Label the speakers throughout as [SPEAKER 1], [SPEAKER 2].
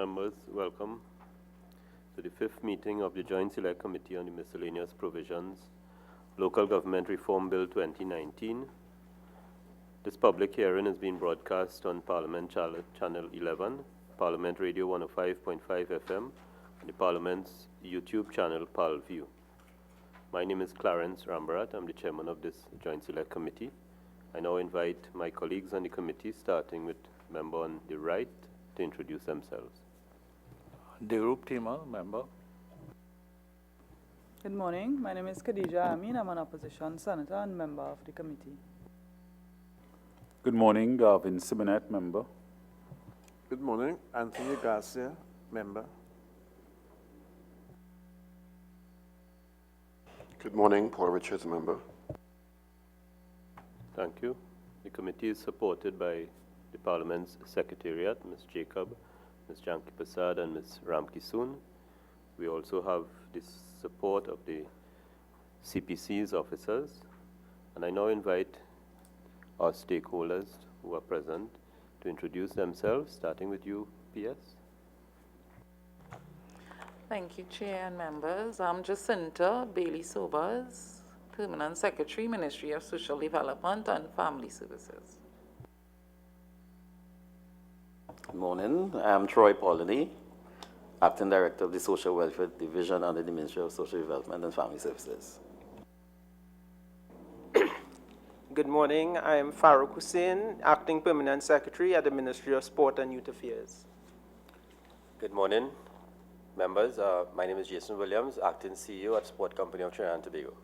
[SPEAKER 1] Members, welcome to the fifth meeting of the Joint Select Committee on the Miscellaneous Provisions, Local Government Reform Bill 2019. This public hearing is being broadcast on Parliament Channel 11, Parliament Radio 105.5 FM, and the Parliament's YouTube channel, ParlView. My name is Clarence Rambarat. I'm the chairman of this Joint Select Committee. I now invite my colleagues on the committee, starting with member on the right, to introduce themselves.
[SPEAKER 2] Derup Tima, member.
[SPEAKER 3] Good morning. My name is Khadija Amin. I'm an opposition senator and member of the committee.
[SPEAKER 4] Good morning, Garvin Simonet, member.
[SPEAKER 5] Good morning, Anthony Garcia, member.
[SPEAKER 6] Good morning, Paul Richards, member.
[SPEAKER 1] Thank you. The committee is supported by the Parliament's Secretariat, Ms. Jacob, Ms. Janki Prasad, and Ms. Ramkisoon. We also have the support of the CPC's officers. And I now invite our stakeholders who are present to introduce themselves, starting with you, PS.
[SPEAKER 7] Thank you, Chair and members. I'm Jacinta Bailey Sobers, Permanent Secretary, Ministry of Social Development and Family Services.
[SPEAKER 8] Good morning. I'm Troy Paulini, Acting Director of the Social Welfare Division under the Ministry of Social Development and Family Services.
[SPEAKER 9] Good morning. I am Farouk Hussain, Acting Permanent Secretary at the Ministry of Sport and Youth Affairs.
[SPEAKER 10] Good morning, members. My name is Jason Williams, Acting CEO at Sport Company of Trinidad and Tobago.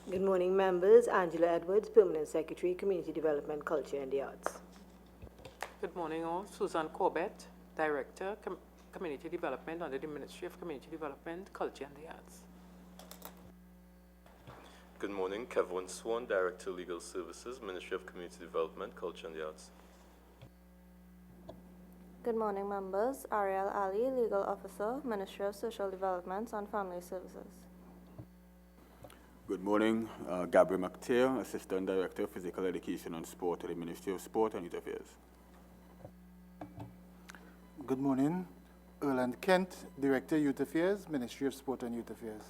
[SPEAKER 11] Good morning, members. Angela Edwards, Permanent Secretary, Community Development, Culture and the Arts.
[SPEAKER 7] Good morning all. Susan Corbett, Director, Community Development under the Ministry of Community Development, Culture and the Arts.
[SPEAKER 12] Good morning. Kevin Swan, Director, Legal Services, Ministry of Community Development, Culture and the Arts.
[SPEAKER 13] Good morning, members. Ariel Ali, Legal Officer, Ministry of Social Development and Family Services.
[SPEAKER 4] Good morning, Gabriel McTeer, Assistant Director of Physical Education and Sport at the Ministry of Sport and Youth Affairs.
[SPEAKER 14] Good morning, Erland Kent, Director, Youth Affairs, Ministry of Sport and Youth Affairs.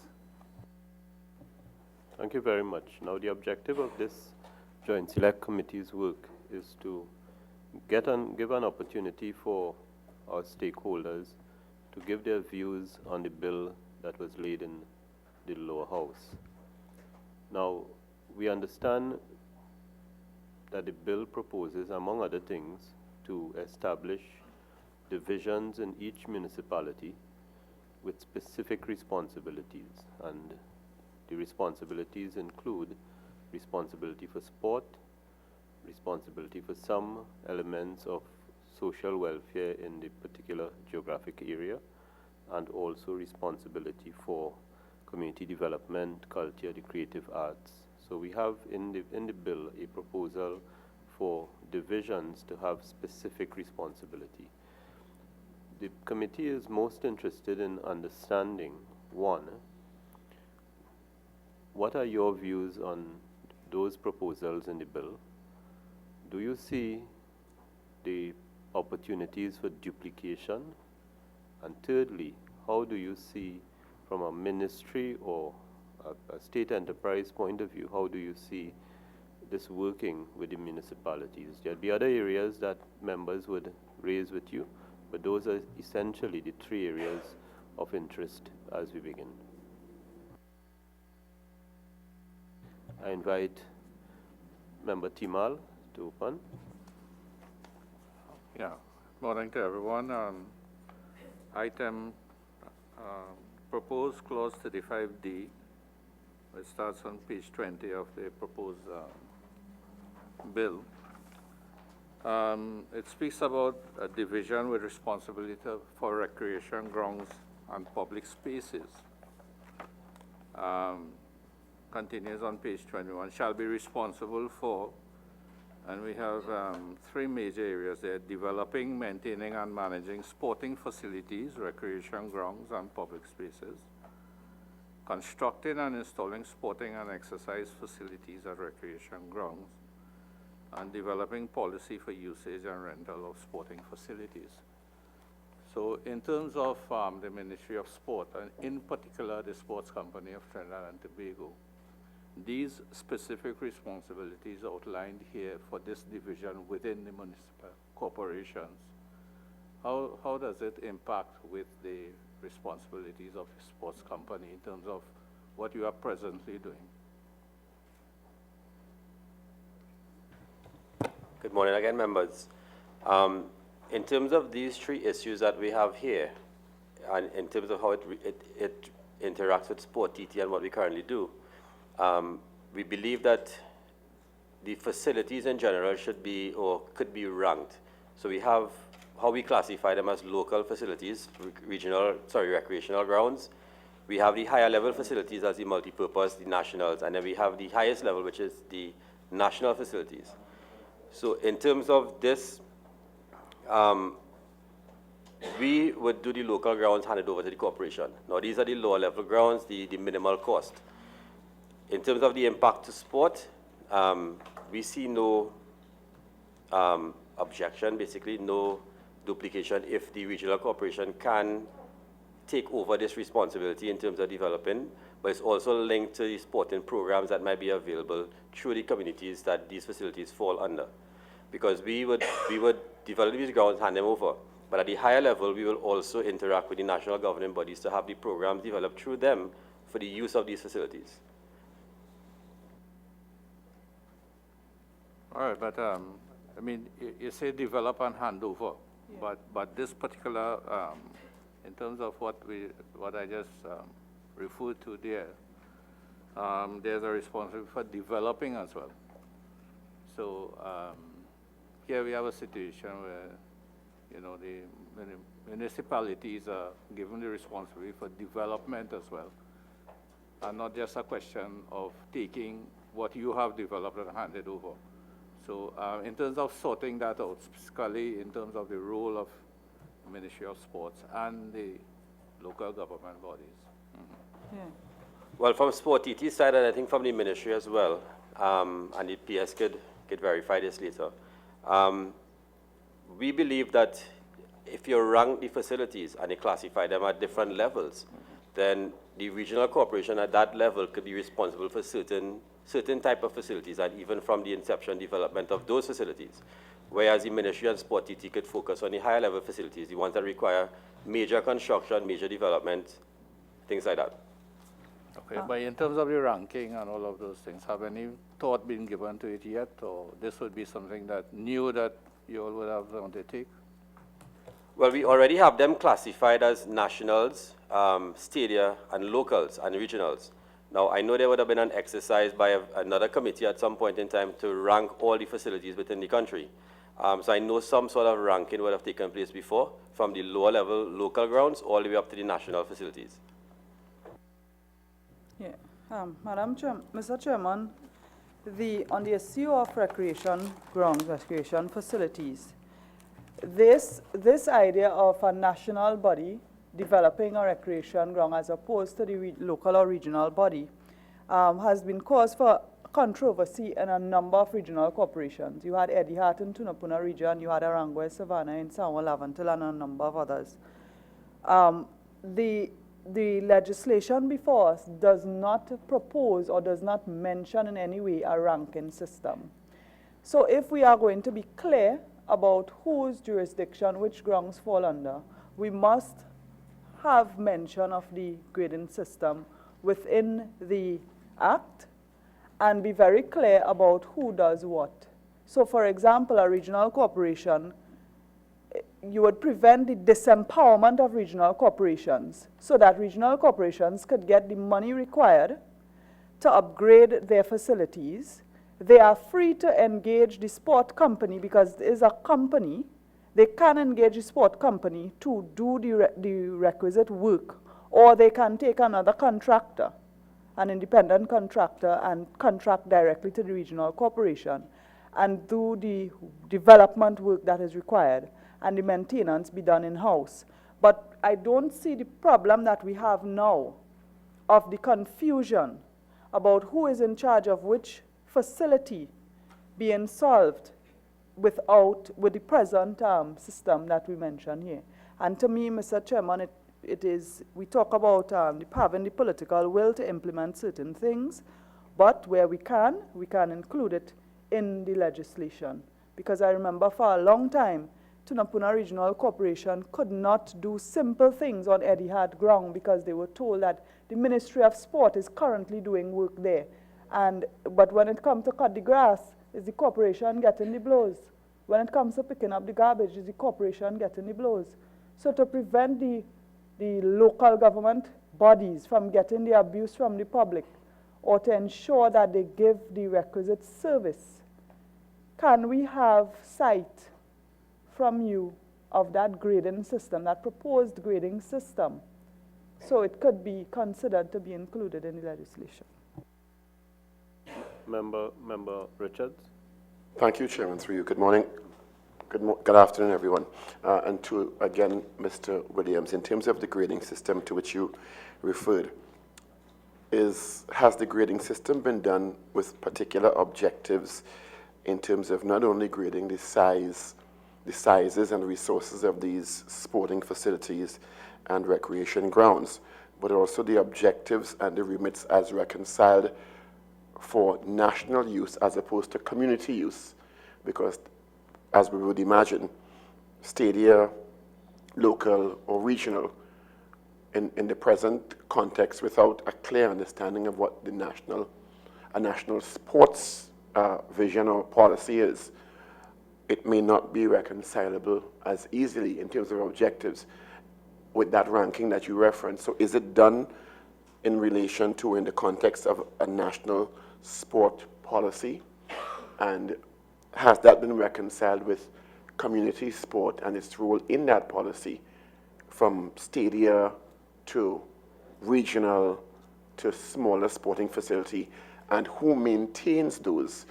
[SPEAKER 1] Thank you very much. Now, the objective of this Joint Select Committee's work is to give an opportunity for our stakeholders to give their views on the bill that was laid in the lower house. Now, we understand that the bill proposes, among other things, to establish divisions in each municipality with specific responsibilities, and the responsibilities include responsibility for sport, responsibility for some elements of social welfare in the particular geographic area, and also responsibility for community development, culture, the creative arts. So we have in the bill a proposal for divisions to have specific responsibility. The committee is most interested in understanding, one, what are your views on those proposals in the bill? Do you see the opportunities for duplication? And thirdly, how do you see, from a ministry or a state enterprise point of view, how do you see this working with the municipalities? There'll be other areas that members would raise with you, but those are essentially the three areas of interest as we begin. I invite Member Timal to open.
[SPEAKER 2] Yeah, morning to everyone. Item proposed clause 35D, which starts on page 20 of the proposed bill. It speaks about a division with responsibility for recreation grounds and public spaces. Continues on page 21, shall be responsible for, and we have three major areas there: developing, maintaining, and managing sporting facilities, recreation grounds, and public spaces; constructing and installing sporting and exercise facilities at recreation grounds; and developing policy for usage and rental of sporting facilities. So in terms of the Ministry of Sport, and in particular the Sports Company of Trinidad and Tobago, these specific responsibilities outlined here for this division within the municipal corporations, how does it impact with the responsibilities of the sports company in terms of what you are presently doing?
[SPEAKER 10] Good morning again, members. In terms of these three issues that we have here, and in terms of how it interacts with Sport TT and what we currently do, we believe that the facilities in general should be or could be ranked. So we have how we classify them as local facilities, recreational grounds. We have the higher level facilities as the multipurpose, the nationals, and then we have the highest level, which is the national facilities. So in terms of this, we would do the local grounds handed over to the corporation. Now these are the lower level grounds, the minimal cost. In terms of the impact to sport, we see no objection, basically no duplication if the regional corporation can take over this responsibility in terms of developing, but it's also linked to the sporting programs that might be available through the communities that these facilities fall under. Because we would develop these grounds, hand them over, but at the higher level, we will also interact with the national governing bodies to have the programs developed through them for the use of these facilities.
[SPEAKER 2] All right, but I mean, you say develop and hand over, yeah. but this particular, in terms of what I just referred to there, there's a responsibility for developing as well. So here we have a situation where, you know, the municipalities are given the responsibility for development as well, and not just a question of taking what you have developed and hand it over. So in terms of sorting that out, specifically in terms of the role of the Ministry of Sports and the local government bodies. Mm-hmm.
[SPEAKER 3] Yeah.
[SPEAKER 10] Well, from Sport TT side, and I think from the ministry as well, and the PS could verify this later, we believe that if you rank the facilities and you classify them at different levels, then the regional corporation at that level could be responsible for certain type of facilities, and even from the inception development of those facilities. Whereas the Ministry and Sport TT could focus on the higher level facilities, the ones that require major construction, major development, things like that.
[SPEAKER 2] Okay, but in terms of the ranking and all of those things, have any thought been given to it yet, or this would be something that new that you all would have to undertake?
[SPEAKER 10] Well, we already have them classified as nationals, stadia, and locals, and regionals. Now, I know there would have been an exercise by another committee at some point in time to rank all the facilities within the country. So I know some sort of ranking would have taken place before, from the lower level local grounds all the way up to the national facilities.
[SPEAKER 3] Yeah, Mr. Chairman, on the issue of recreation grounds, recreation facilities, this idea of a national body developing a recreation ground as opposed to the local or regional body has been cause for controversy in a number of regional corporations. You had Eddie Hart in Tunapuna region, you had Arangwe Savannah in Samoa Lavantil, and a number of others. The legislation before us does not propose or does not mention in any way a ranking system. So if we are going to be clear about whose jurisdiction which grounds fall under, we must have mention of the grading system within the Act and be very clear about who does what. So for example, a regional corporation, you would prevent the disempowerment of regional corporations so that regional corporations could get the money required to upgrade their facilities. They are free to engage the sport company because it is a company. They can engage the sport company to do the requisite work, or they can take another contractor, an independent contractor, and contract directly to the regional corporation and do the development work that is required, and the maintenance be done in-house. But I don't see the problem that we have now of the confusion about who is in charge of which facility being solved with the present system that we mentioned here. And to me, Mr. Chairman, we talk about having the political will to implement certain things, but where we can include it in the legislation. Because I remember for a long time, Tunapuna Regional Corporation could not do simple things on Etihad ground because they were told that the Ministry of Sport is currently doing work there. But when it comes to cut the grass, is the corporation getting the blows? When it comes to picking up the garbage, is the corporation getting the blows? So to prevent the local government bodies from getting the abuse from the public, or to ensure that they give the requisite service, can we have sight from you of that grading system, that proposed grading system, so it could be considered to be included in the legislation?
[SPEAKER 1] Member Richards.
[SPEAKER 6] Thank you, Chairman, through you. Good morning. Good afternoon, everyone. And to, again, Mr. Williams, in terms of the grading system to which you referred, has the grading system been done with particular objectives in terms of not only grading the sizes and resources of these sporting facilities and recreation grounds, but also the objectives and the remits as reconciled for national use as opposed to community use? Because, as we would imagine, stadia, local or regional, in the present context, without a clear understanding of what the national sports vision or policy is, it may not be reconcilable as easily in terms of objectives with that ranking that you referenced. So is it done in relation to, in the context of a national sport policy? And has that been reconciled with community sport and its role in that policy, from stadia to regional to smaller sporting facility, and who maintains those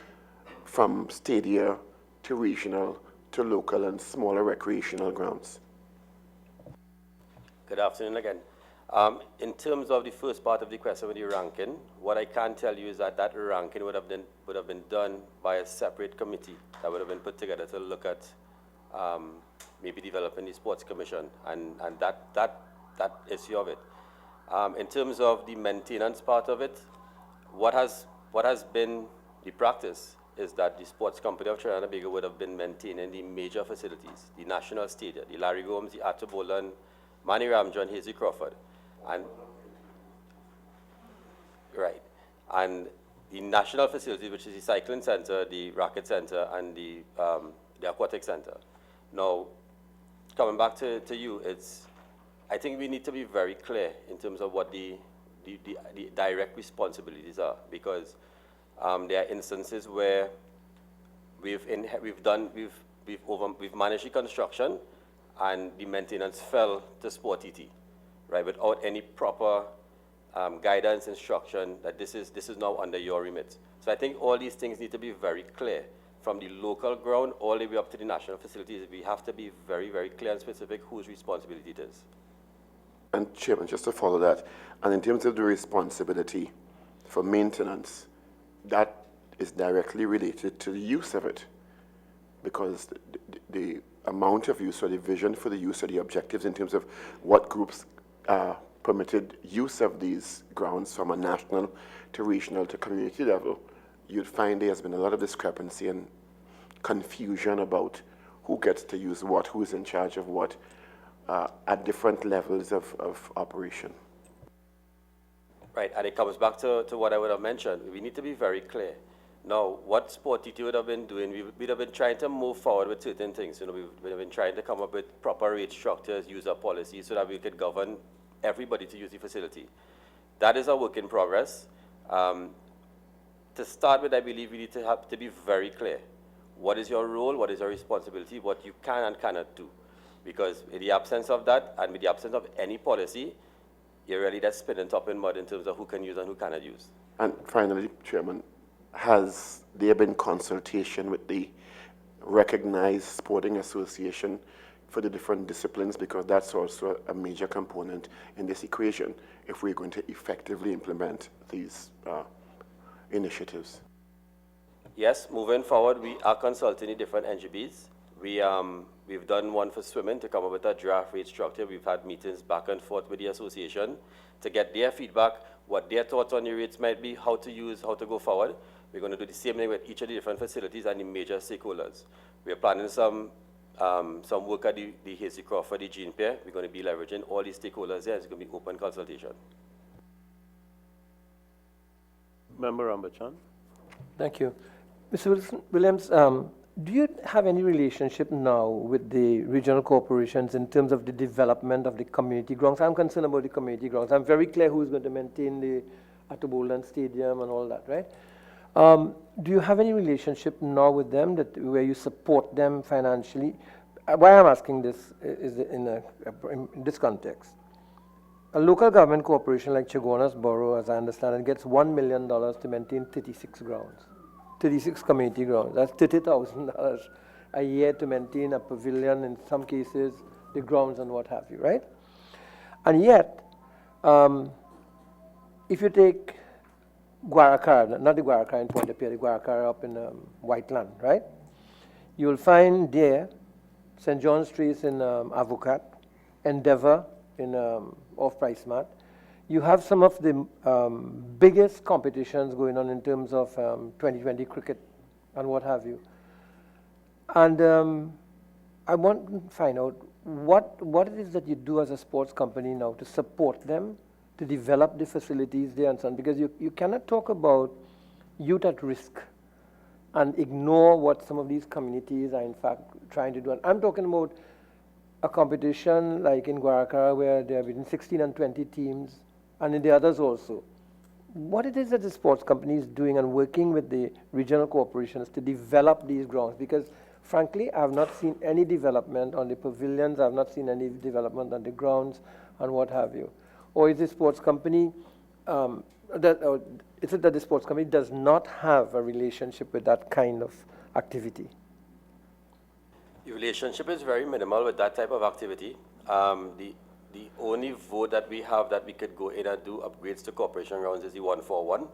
[SPEAKER 6] from stadia to regional to local and smaller recreational grounds?
[SPEAKER 10] Good afternoon again. In terms of the first part of the question with the ranking, what I can tell you is that that ranking would have been done by a separate committee that would have been put together to look at maybe developing the sports commission and that issue of it. In terms of the maintenance part of it, what has been the practice is that the sports company of Trinidad and Tobago would have been maintaining the major facilities, the national stadium, the Larry Gomes, the Atabolan, Manny Ramjo, and Hazy Crawford. And the national facilities, which is the cycling center, the racket center, and the aquatic center. Now, coming back to you, I think we need to be very clear in terms of what the direct responsibilities are, because there are instances where we've managed the construction and the maintenance fell to Sport TT, right, without any proper guidance, instruction that this is now under your remit. So I think all these things need to be very clear from the local ground all the way up to the national facilities. We have to be very, very clear and specific whose responsibility it is.
[SPEAKER 6] And Chairman, just to follow that, and in terms of the responsibility for maintenance, that is directly related to the use of it, because the amount of use or the vision for the use or the objectives in terms of what groups permitted use of these grounds from a national to regional to community level, you'd find there has been a lot of discrepancy and confusion about who gets to use what, who's in charge of what, at different levels of operation.
[SPEAKER 10] Right, and it comes back to what I would have mentioned. We need to be very clear. Now, what Sport TT would have been doing, we'd have been trying to move forward with certain things. You know, we'd have been trying to come up with proper rate structures, user policies, so that we could govern everybody to use the facility. That is a work in progress. To start with, I believe we need to have to be very clear. What is your role? What is your responsibility? What you can and cannot do. Because in the absence of that, and with the absence of any policy, you're really just spinning top in mud in terms of who can use and who cannot use.
[SPEAKER 6] And finally, Chairman, has there been consultation with the recognized sporting association for the different disciplines? Because that's also a major component in this equation if we're going to effectively implement these initiatives.
[SPEAKER 10] Yes, moving forward, we are consulting the different NGBs. We We've done one for swimming to come up with a draft rate structure. We've had meetings back and forth with the association to get their feedback, what their thoughts on the rates might be, how to use, how to go forward. We're going to do the same thing with each of the different facilities and the major stakeholders. We're planning some work at the Hasty Crawford, the Jean Pier. We're going to be leveraging all these stakeholders there. It's going to be open consultation.
[SPEAKER 1] Member Rambachan.
[SPEAKER 15] Thank you. Mr. Williams, do you have any relationship now with the regional corporations in terms of the development of the community grounds? I'm concerned about the community grounds. I'm very clear who's going to maintain the Attobolan Stadium and all that, right? Do you have any relationship now with them where you support them financially? Why I'm asking this is in this context. A local government corporation like Chaguanas Borough, as I understand it, gets $1 million to maintain 36 grounds. 36 community grounds. That's $30,000 a year to maintain a pavilion, in some cases, the grounds and what have you, right? And yet, if you take Guaracara, not the Guaracara in Pointe-a-Pierre, the Guaracara up in Whiteland, right? You will find there St. John's Street in Avocat, Endeavour in Off-Price Mart. You have some of the biggest competitions going on in terms of 2020 cricket and what have you. And I want to find out what it is that you do as a sports company now to support them, to develop the facilities there and so on, because you cannot talk about youth at risk and ignore what some of these communities are in fact trying to do. And I'm talking about a competition like in Guaracara where there are between 16 and 20 teams, and in the others also. What it is that the sports company is doing and working with the regional corporations to develop these grounds, because frankly, I have not seen any development on the pavilions, I have not seen any development on the grounds and what have you. Or is the sports company, is it that the sports company does not have a relationship with that kind of activity?
[SPEAKER 10] The relationship is very minimal with that type of activity. The only vote that we have that we could go in and do upgrades to corporation grounds is the 141.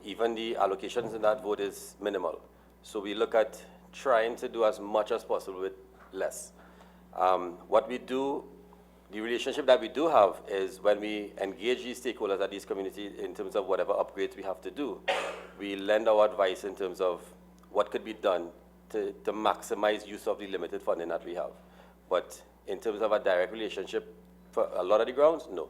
[SPEAKER 10] Even the allocations in that vote is minimal. So we look at trying to do as much as possible with less. What we do, the relationship that we do have is when we engage these stakeholders at these communities in terms of whatever upgrades we have to do, we lend our advice in terms of what could be done to maximize use of the limited funding that we have. But in terms of a direct relationship for a lot of the grounds, no.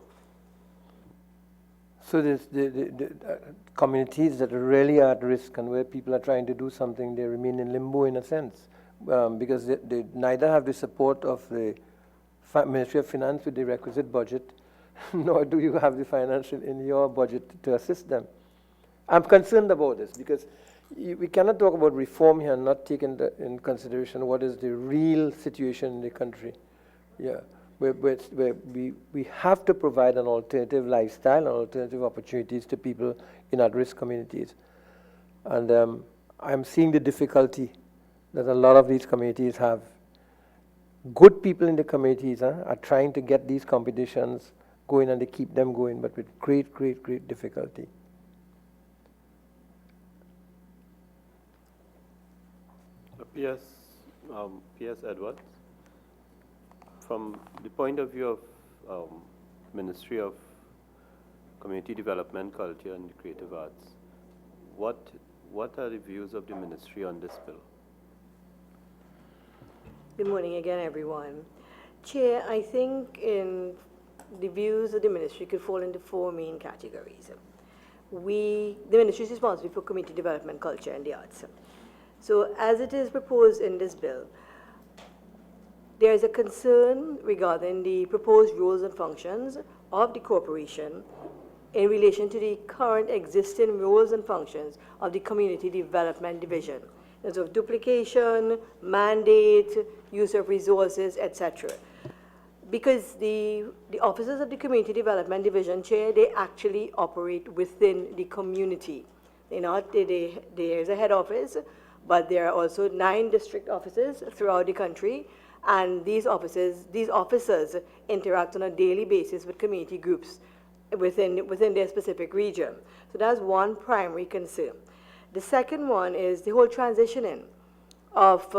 [SPEAKER 15] So there's the communities that are really at risk and where people are trying to do something, they remain in limbo in a sense, because they neither have the support of the Ministry of Finance with the requisite budget, nor do you have the financial in your budget to assist them. I'm concerned about this because we cannot talk about reform here and not take in consideration what is the real situation in the country. Yeah, where we have to provide an alternative lifestyle and alternative opportunities to people in at-risk communities. And I'm seeing the difficulty that a lot of these communities have. Good people in the communities are trying to get these competitions going, and they keep them going, but with great, great, great difficulty.
[SPEAKER 1] P.S. Edwards, from the point of view of Ministry of Community Development, Culture and the Creative Arts, what are the views of the ministry on this bill?
[SPEAKER 11] Good morning again, everyone. Chair, I think in the views of the ministry could fall into four main categories. The ministry is responsible for community development, culture, and the arts. So as it is proposed in this bill, there is a concern regarding the proposed roles and functions of the corporation in relation to the current existing roles and functions of the Community Development Division. There's of duplication, mandate, use of resources, etc. Because the officers of the Community Development Division, Chair, they actually operate within the community. There's a head office, but there are also 9 district offices throughout the country, and these officers interact on a daily basis with community groups within their specific region. So that's one primary concern. The second one is the whole transitioning of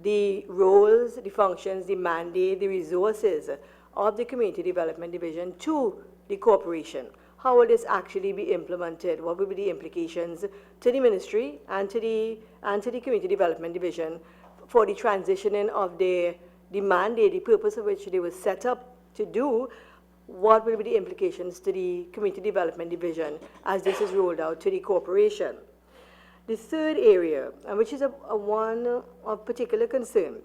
[SPEAKER 11] the roles, the functions, the mandate, the resources of the Community Development Division to the corporation. How will this actually be implemented? What will be the implications to the ministry and to the Community Development Division for the transitioning of the mandate, the purpose of which they were set up to do? What will be the implications to the Community Development Division as this is rolled out to the corporation? The third area, which is a one of particular concern,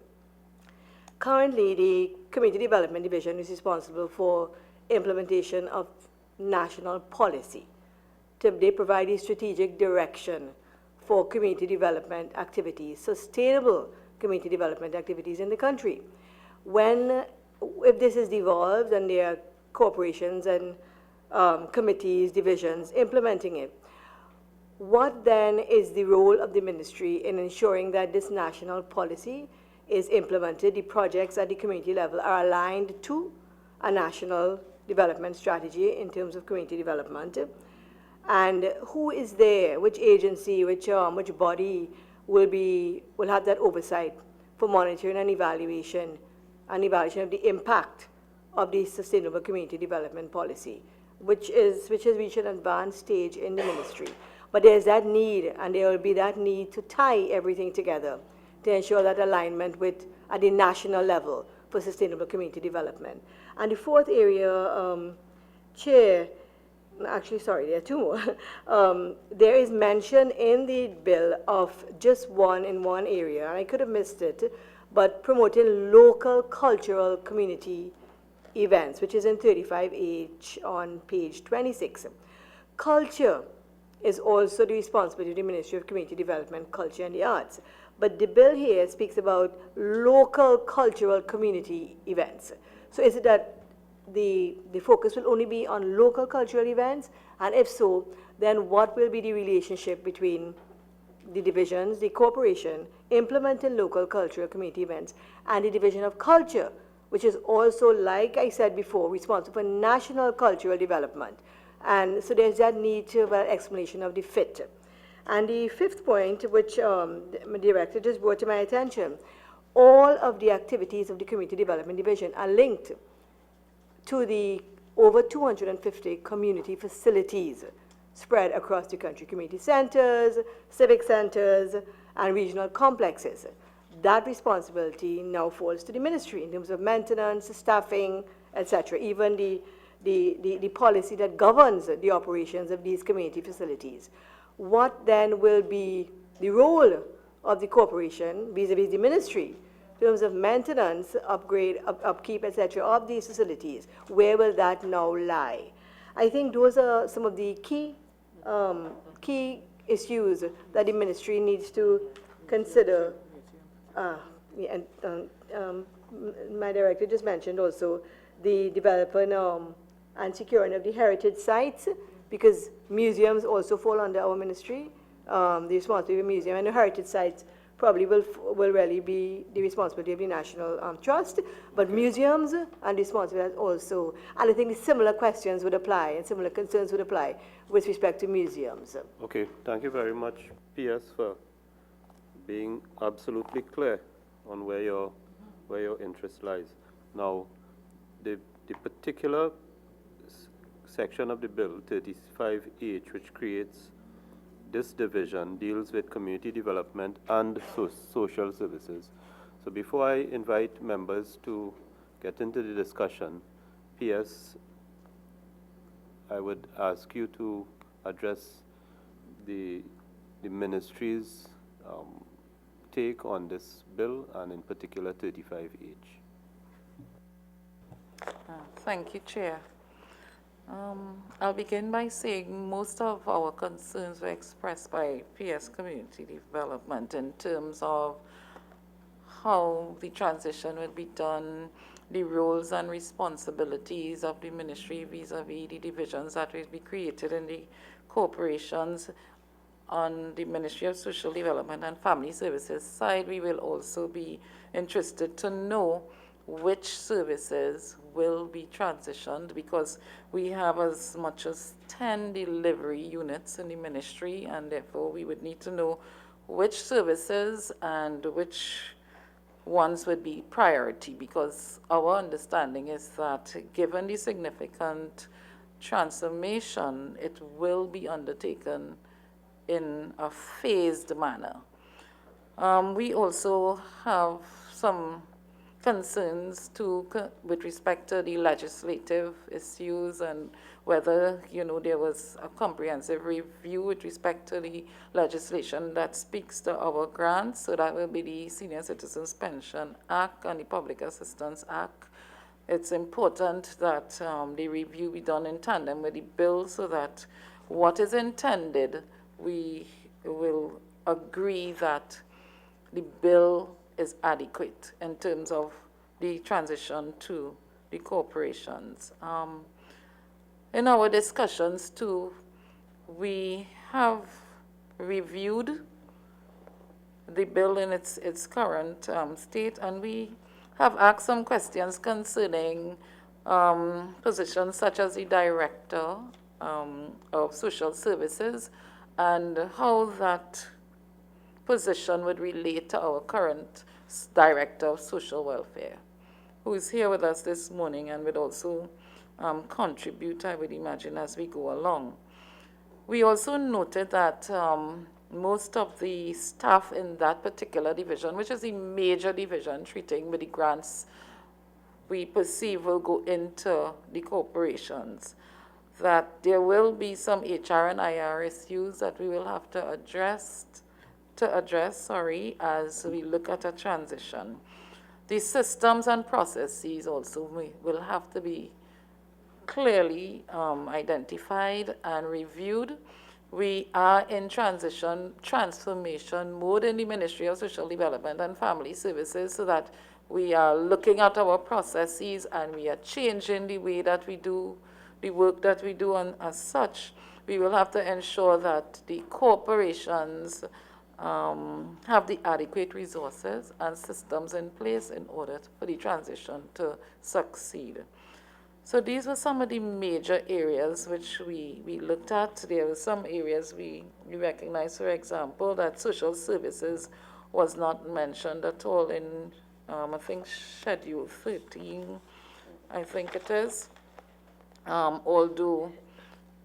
[SPEAKER 11] currently the Community Development Division is responsible for implementation of national policy. They provide a strategic direction for community development activities, sustainable community development activities in the country. If this is devolved and there are corporations and committees, divisions implementing it, what then is the role of the ministry in ensuring that this national policy is implemented, the projects at the community level are aligned to a national development strategy in terms of community development? And who is there, which agency, which body will have that oversight for monitoring and evaluation of the impact of the sustainable community development policy, which has reached an advanced stage in the ministry. But there's that need, and there will be that need to tie everything together to ensure that alignment at the national level for sustainable community development. And the fourth area, Chair, actually, sorry, there are two more. There is mention in the bill of just one in one area, and I could have missed it, but promoting local cultural community events, which is in 35H on page 26. Culture is also the responsibility of the Ministry of Community Development, Culture and the Arts. But the bill here speaks about local cultural community events. So is it that the focus will only be on local cultural events? And if so, then what will be the relationship between the divisions, the corporation, implementing local cultural community events, and the Division of Culture, which is also, like I said before, responsible for national cultural development? And so there's that need to have an explanation of the fit. And the fifth point, which the director just brought to my attention, all of the activities of the Community Development Division are linked to the over 250 community facilities spread across the country, community centers, civic centers, and regional complexes. That responsibility now falls to the ministry in terms of maintenance, staffing, etc., even the policy that governs the operations of these community facilities. What then will be the role of the corporation vis-a-vis the ministry in terms of maintenance, upkeep, etc., of these facilities? Where will that now lie? I think those are some of the key issues that the ministry needs to consider. My director just mentioned also the development and securing of the heritage sites, because museums also fall under our ministry, the responsibility of the museum, and the heritage sites probably will really be the responsibility of the National Trust, but museums and responsibility also. And I think the similar questions would apply and similar concerns would apply with respect to museums.
[SPEAKER 1] Okay, thank you very much, PS, for being absolutely clear on where your interest lies. Now, the particular section of the bill, 35H, which creates this division, deals with community development and social services. So before I invite members to get into the discussion, PS, I would ask you to address the ministry's take on this bill, and in particular 35H.
[SPEAKER 7] Thank you, Chair. I'll begin by saying most of our concerns were expressed by PS Community Development in terms of how the transition will be done, the roles and responsibilities of the ministry vis-a-vis the divisions that will be created in the corporations. On the Ministry of Social Development and Family Services side, we will also be interested to know which services will be transitioned, because we have as much as 10 delivery units in the ministry, and therefore we would need to know which services and which ones would be priority, because our understanding is that given the significant transformation, it will be undertaken in a phased manner. We also have some concerns with respect to the legislative issues and whether, there was a comprehensive review with respect to the legislation that speaks to our grants. So that will be the Senior Citizens Pension Act and the Public Assistance Act. It's important that the review be done in tandem with the bill so that what is intended, we will agree that the bill is adequate in terms of the transition to the corporations. In our discussions too, we have reviewed the bill in its current state, and we have asked some questions concerning positions such as the Director of Social Services and how that position would relate to our current Director of Social Welfare, who is here with us this morning and would also contribute, I would imagine, as we go along. We also noted that most of the staff in that particular division, which is a major division treating with the grants we perceive will go into the corporations, that there will be some HR and IR issues that we will have to address, as we look at a transition. The systems and processes also will have to be clearly identified and reviewed. We are in transformation mode in the Ministry of Social Development and Family Services, so that we are looking at our processes and we are changing the way that we do the work that we do, and as such, we will have to ensure that the corporations have the adequate resources and systems in place in order for the transition to succeed. So these were some of the major areas which we looked at. There were some areas we recognized, for example, that social services was not mentioned at all in, I think, Schedule 13, I think it is, although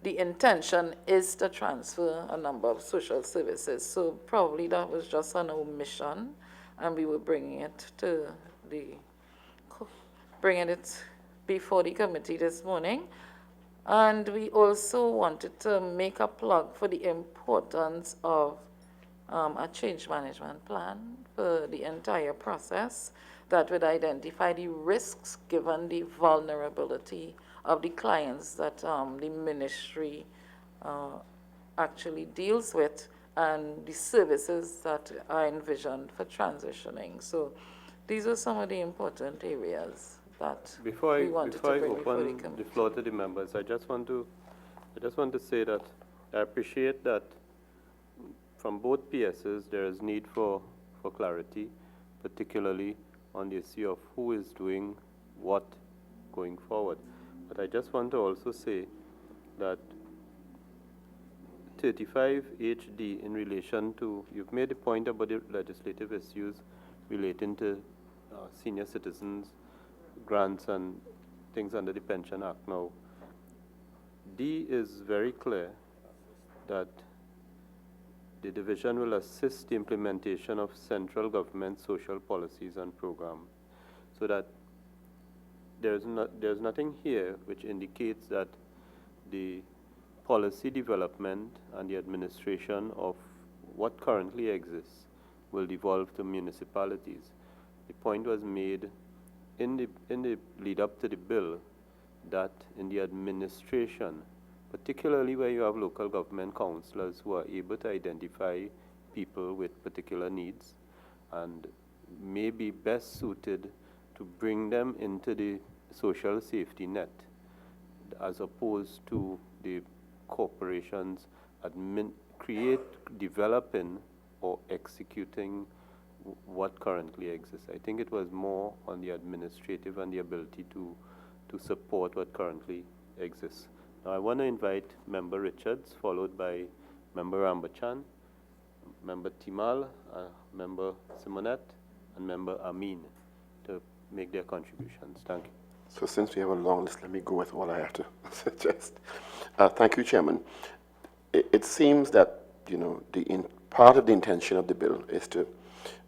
[SPEAKER 7] the intention is to transfer a number of social services. So probably that was just an omission, and we were bringing it before the committee this morning. And we also wanted to make a plug for the importance of a change management plan for the entire process that would identify the risks given the vulnerability of the clients that the ministry actually deals with, and the services that are envisioned for transitioning. So these are some of the important areas that we wanted to bring before the committee.
[SPEAKER 1] Before I open the floor to the members, I just want to say that I appreciate that from both PSs there is need for clarity, particularly on the issue of who is doing what going forward. But I just want to also say that 35 HD in relation to, you've made a point about the legislative issues relating to senior citizens, grants and things under the Pension Act. Now, D is very clear that the division will assist the implementation of central government social policies and programs, so that there's nothing here which indicates that the policy development and the administration of what currently exists will devolve to municipalities. The point was made in the lead up to the bill that in the administration, particularly where you have local government councillors who are able to identify people with particular needs and may be best suited to bring them into the social safety net, as opposed to the corporations developing or executing what currently exists. I think it was more on the administrative and the ability to support what currently exists. Now I want to invite Member Richards, followed by Member Ambachan, Member Timal, Member Simonette, and Member Amin to make their contributions. Thank you.
[SPEAKER 6] So since we have a long list, let me go with all I have to suggest. Thank you, Chairman. It seems that, you know, part of the intention of the bill is to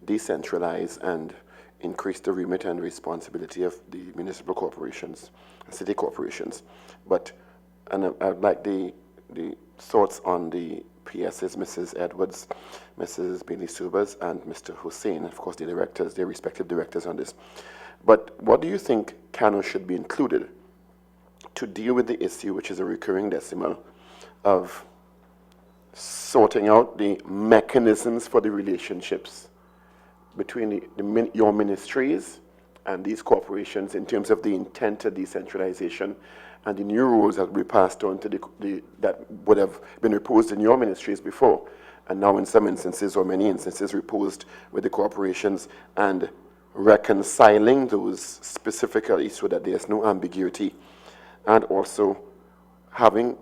[SPEAKER 6] decentralize and increase the remit and responsibility of the municipal corporations and city corporations. But, and I'd like the thoughts on the PSs, Mrs. Edwards, Mrs. Bailey-Subas, and Mr. Hussein, of course, the directors, their respective directors on this. But what do you think can or should be included to deal with the issue, which is a recurring decimal, of sorting out the mechanisms for the relationships between your ministries and these corporations in terms of the intent of decentralization and the new rules that will be passed on to that would have been reposed in your ministries before, and now in some instances or many instances reposed with the corporations, and reconciling those specifically so that there's no ambiguity, and also having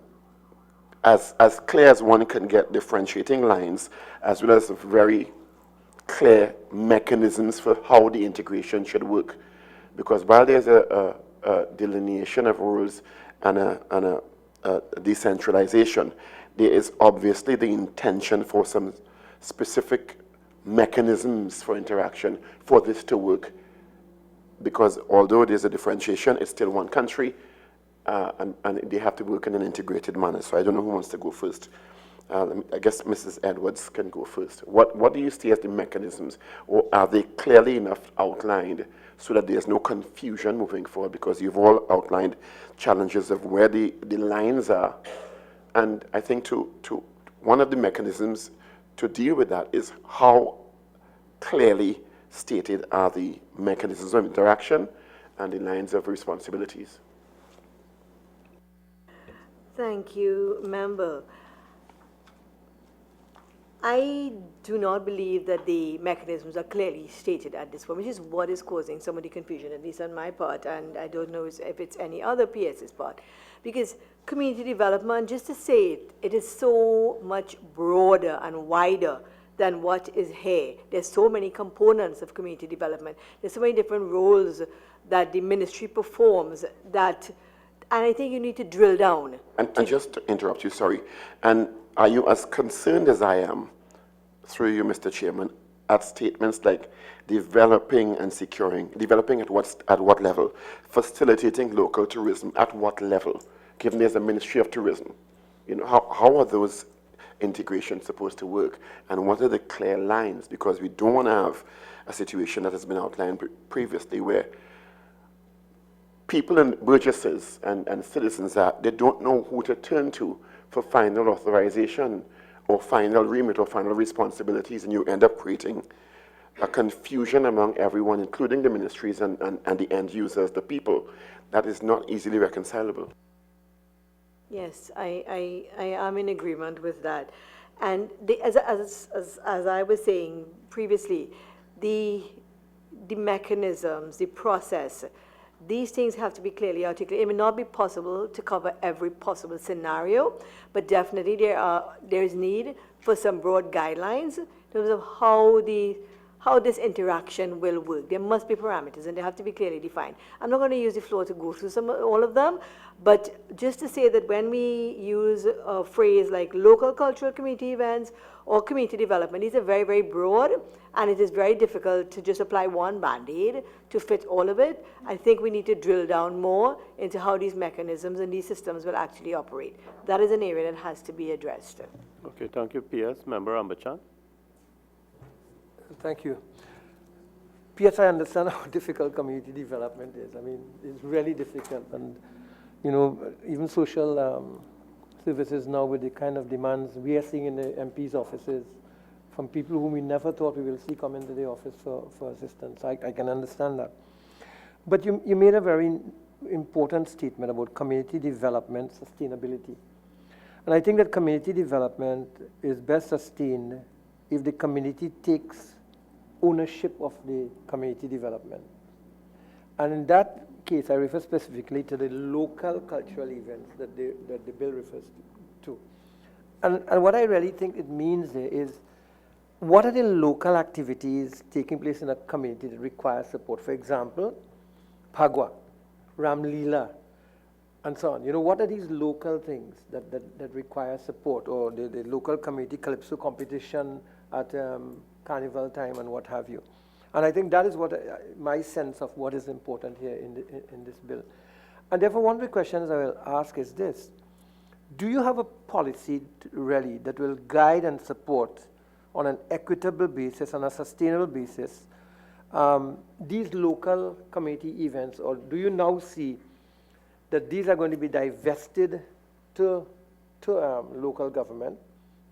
[SPEAKER 6] as clear as one can get differentiating lines, as well as very clear mechanisms for how the integration should work. Because while there's a delineation of rules and a decentralization, there is obviously the intention for some specific mechanisms for interaction for this to work. Because although there's a differentiation, it's still one country, and they have to work in an integrated manner. So I don't know who wants to go first. I guess Mrs. Edwards can go first. What do you see as the mechanisms, or are they clearly enough outlined so that there's no confusion moving forward? Because you've all outlined challenges of where the lines are. And I think to one of the mechanisms to deal with that is how clearly stated are the mechanisms of interaction and the lines of responsibilities.
[SPEAKER 11] Thank you, Member. I do not believe that the mechanisms are clearly stated at this point, which is what is causing some of the confusion, at least on my part, and I don't know if it's any other PS's part. Because community development, just to say it, it is so much broader and wider than what is here. There's so many components of community development. There's so many different roles that the ministry performs that, and I think you need to drill down.
[SPEAKER 6] And just to interrupt you, sorry, and are you as concerned as I am, through you, Mr. Chairman, at statements like developing and securing, developing at what level, facilitating local tourism at what level, given there's a Ministry of Tourism? You know, how are those integrations supposed to work, and what are the clear lines? Because we don't want to have a situation that has been outlined previously where people and burgesses and citizens they don't know who to turn to for final authorization or final remit or final responsibilities, and you end up creating a confusion among everyone, including the ministries and the end users, the people, that is not easily reconcilable.
[SPEAKER 11] Yes, I am in agreement with that. And as I was saying previously, the mechanisms, the process, these things have to be clearly articulated. It may not be possible to cover every possible scenario, but definitely there is need for some broad guidelines in terms of how this interaction will work. There must be parameters, and they have to be clearly defined. I'm not going to use the floor to go through all of them, but just to say that when we use a phrase like local cultural community events or community development, these are very, very broad, and it is very difficult to just apply one Band-Aid to fit all of it. I think we need to drill down more into how these mechanisms and these systems will actually operate. That is an area that has to be addressed.
[SPEAKER 1] Okay, thank you, PS. Member Ambachan.
[SPEAKER 15] Thank you. Yes, I understand how difficult community development is. I mean, it's really difficult. And, you know, even social services now with the kind of demands we are seeing in the MP's offices from people whom we never thought we will see come into the office for assistance. I can understand that. But you made a very important statement about community development sustainability. And I think that community development is best sustained if the community takes ownership of the community development. And in that case, I refer specifically to the local cultural events that the bill refers to. And what I really think it means there is what are the local activities taking place in a community that require support? For example, Phagwa, Ramlila, and so on. You know, what are these local things that require support, or the local community calypso competition at carnival time and what have you? And I think that is what my sense of what is important here in this bill. And therefore, one of the questions I will ask is this. Do you have a policy really that will guide and support on an equitable basis, on a sustainable basis, these local community events, or do you now see that these are going to be divested to local government?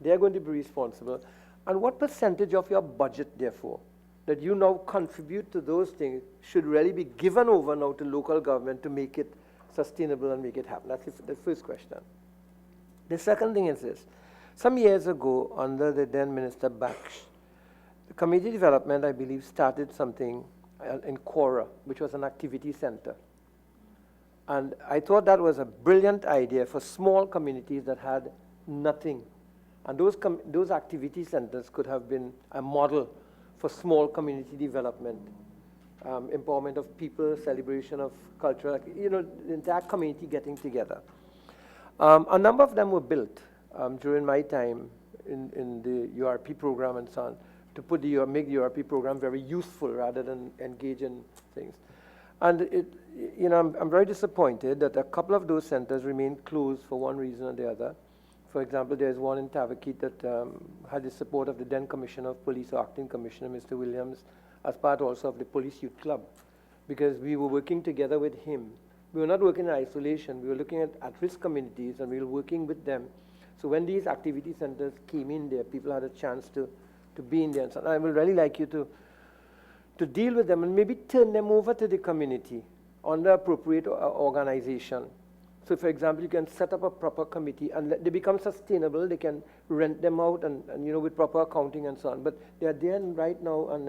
[SPEAKER 15] They are going to be responsible. And what percentage of your budget, therefore, that you now contribute to those things should really be given over now to local government to make it sustainable and make it happen? That's the first question. The second thing is this. Some years ago, under the then Minister Baksh, the community development, I believe, started something in Quora, which was an activity center. And I thought that was a brilliant idea for small communities that had nothing. And those activity centers could have been a model for small community development, empowerment of people, celebration of culture, you know, the entire community getting together. A number of them were built during my time in the URP program and so on, to make the URP program very useful rather than engage in things. And you know, I'm very disappointed that a couple of those centers remain closed for one reason or the other. For example, there's one in Tavakit that had the support of the then Commissioner of Police, or Acting Commissioner, Mr. Williams, as part also of the Police Youth Club, because we were working together with him. We were not working in isolation. We were looking at-risk communities, and we were working with them. So when these activity centers came in there, people had a chance to be in there. And so I would really like you to deal with them and maybe turn them over to the community under appropriate organization. So, for example, you can set up a proper committee and they become sustainable. They can rent them out and you know, with proper accounting and so on. But they are there right now, and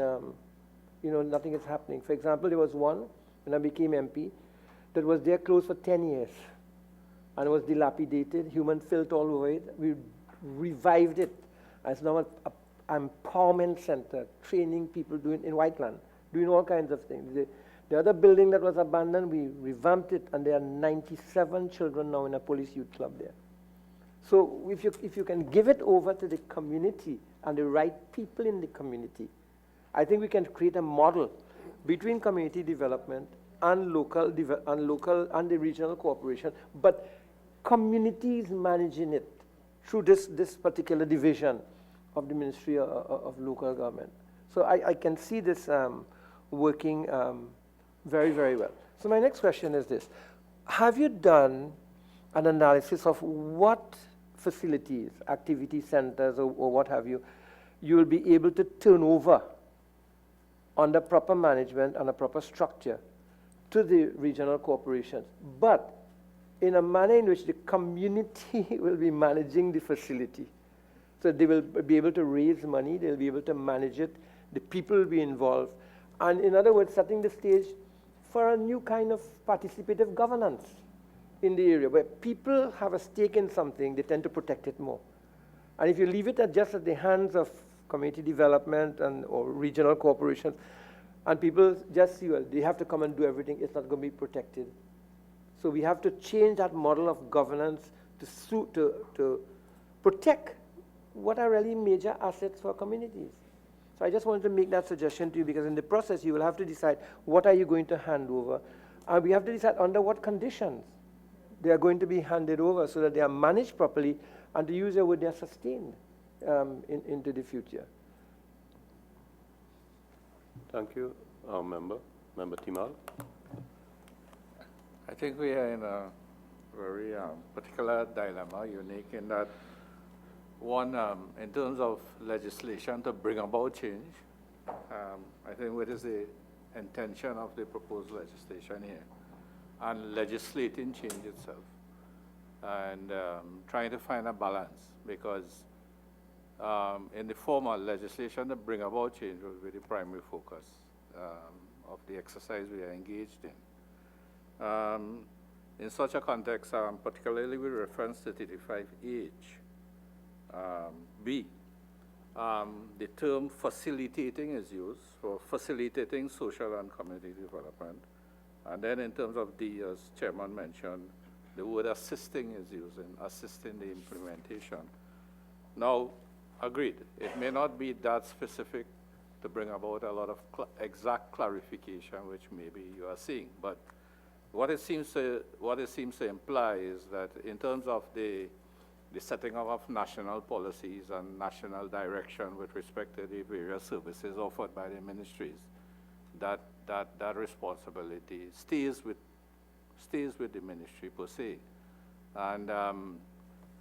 [SPEAKER 15] you know, nothing is happening. For example, there was one when I became MP that was there closed for 10 years, and it was dilapidated, human filth all over it. We revived it as now an empowerment center, training people in Whiteland, doing all kinds of things. The other building that was abandoned, we revamped it, and there are 97 children now in a police youth club there. So if you can give it over to the community and the right people in the community, I think we can create a model between community development and the regional cooperation, but communities managing it through this particular division of the Ministry of Local Government. So I can see this working very, very well. So my next question is this. Have you done an analysis of what facilities, activity centers, or what have you, you will be able to turn over under proper management and a proper structure to the regional corporations, but in a manner in which the community will be managing the facility? So they will be able to raise money, they'll be able to manage it, the people will be involved, and in other words, setting the stage for a new kind of participative governance in the area, where people have a stake in something, they tend to protect it more. And if you leave it just at the hands of community development or regional corporations, and people just see, well, they have to come and do everything, it's not going to be protected. So we have to change that model of governance to protect what are really major assets for communities. So I just wanted to make that suggestion to you, because in the process you will have to decide what are you going to hand over, and we have to decide under what conditions they are going to be handed over so that they are managed properly, and to use your word, they are sustained into the future.
[SPEAKER 1] Thank you, Member Timal.
[SPEAKER 2] I think we are in a very particular dilemma, unique in that one, in terms of legislation to bring about change, I think what is the intention of the proposed legislation here, and legislating change itself, and trying to find a balance, because in the former legislation to bring about change will be the primary focus of the exercise we are engaged in. In such a context, particularly with reference to 35H, B, the term facilitating is used for facilitating social and community development. And then in terms of D, as Chairman mentioned, the word assisting is used in assisting the implementation. Now, agreed, it may not be that specific to bring about a lot of exact clarification, which maybe you are seeing, but what it seems to imply is that in terms of the setting up of national policies and national direction with respect to the various services offered by the ministries, that responsibility stays with the ministry per se. And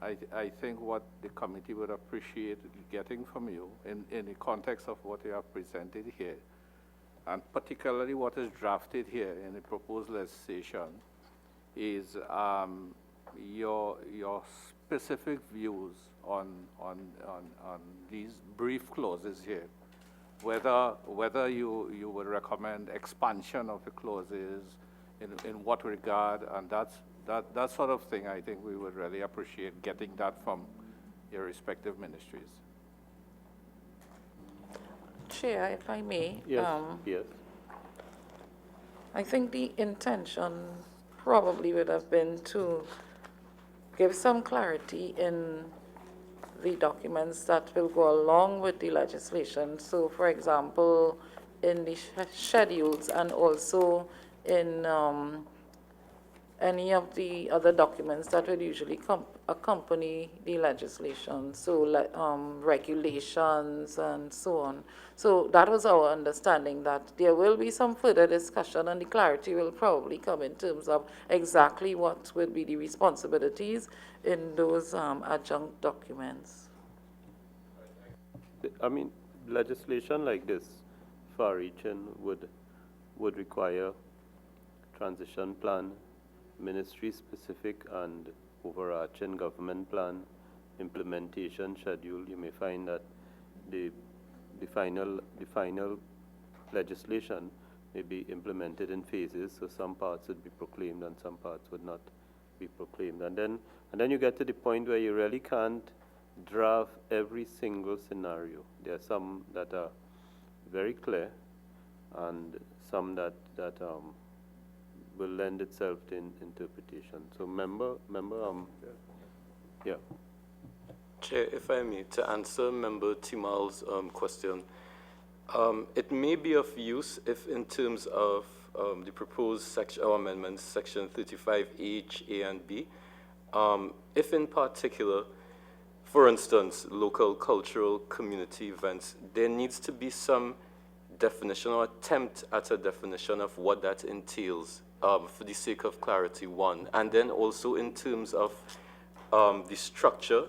[SPEAKER 2] I think what the committee would appreciate getting from you in the context of what you have presented here, and particularly what is drafted here in the proposed legislation, is your specific views on these brief clauses here. Whether you would recommend expansion of the clauses, in what regard, and that sort of thing, I think we would really appreciate getting that from your respective ministries.
[SPEAKER 7] Chair, if I may.
[SPEAKER 1] Yes, yes.
[SPEAKER 7] I think the intention probably would have been to give some clarity in the documents that will go along with the legislation. So, for example, in the schedules and also in any of the other documents that would usually accompany the legislation, so regulations and so on. So that was our understanding, that there will be some further discussion and the clarity will probably come in terms of exactly what would be the responsibilities in those adjunct documents.
[SPEAKER 1] I mean, legislation like this, far-reaching, would require transition plan, ministry-specific and overarching government plan, implementation schedule. You may find that the final legislation may be implemented in phases, so some parts would be proclaimed and some parts would not be proclaimed. And then you get to the point where you really can't draft every single scenario. There are some that are very clear and some that will lend itself to interpretation. So yeah.
[SPEAKER 12] Chair, if I may, to answer Member Timal's question, it may be of use if in terms of the proposed section or amendments, section 35H, A and B, if in particular, for instance, local cultural community events, there needs to be some definition or attempt at a definition of what that entails, for the sake of clarity, one. And then also in terms of the structure,